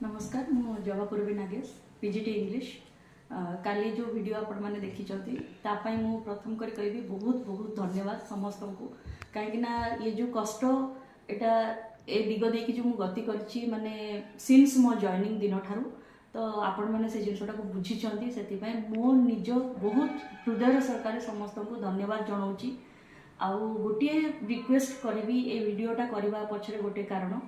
नमस्कार मु जवापूर्वी Nagesh PGT English काली जो वीडियो आपण मैंने देखी तापाई मु प्रथम कर कहबी बहुत बहुत धन्यवाद समस्त को कहीं ये जो कष्ट एटा ए दिग देखी जो मु गति करछि माने सिंस मो जॉइनिंग दिन ठारू तो आपण मैंने से जिनटा को बुझी से मो निज बहुत हृदय सरकार समस्त को धन्यवाद जनाऊँगी आउ गोटे रिक्वेस्ट करी ए वीडियोटा करने पछरे गोटे कारण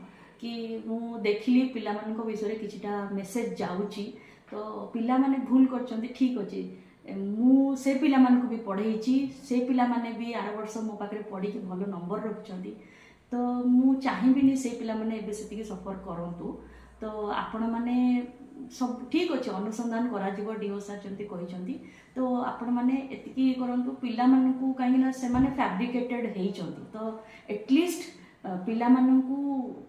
कि मु देखिली पिला मान विषय किछिटा मेसेज जाउची तो पिला माने भूल करचंती ठीक अच्छे मु से पिला मान को भी पढ़ेची से पिला माने भी आर वर्ष मो पाखे पढ़ी भल नंबर रखुचंती तो मु चाहिबिनी से पिला माने एबे सेतिके सफर करंतु तो आपण माने सब ठीक अच्छे अनुसंधान करा डीओ सार जंती कहिसंती तो आपण माने एतिकी करंतु पिला मान को काहेना से माने फैब्रिकेटेड हेइचंती तो एटलीस्ट पिला माननकु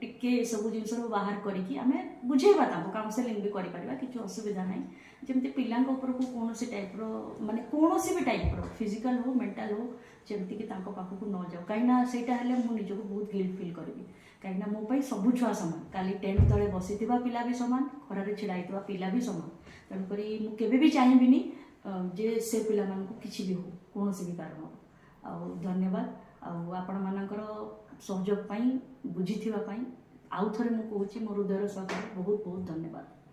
टिके सब जिनस बाहर करिकी आमे बुझेबा ताको काउंसलिंग भी करि परबा किछ असुविधा नाही जेमति पिलांक ऊपर को कोनोसी टाइप रो माने कोनोसी भी टाइप रो फिजिकल हो मेंटल हो जेमति कि ताको पाखु को न जाओ काइना सेटा हले मु निजको बहुत गिल्ट फील करबी काइना मो पई सब छुआ समान काली टेंट तळे बसिथिबा पिला भी समान खरारे छिडा हितबा पिला भी समान तन करी मु केबे भी चाहिबिनी जे से पिला मान को किछि भी हो कोनोसी भी कारण आ धन्यवाद आपण मानकर सहयोग बुझी आउ थे मुझे मो हृदय सहकार बहुत बहुत धन्यवाद।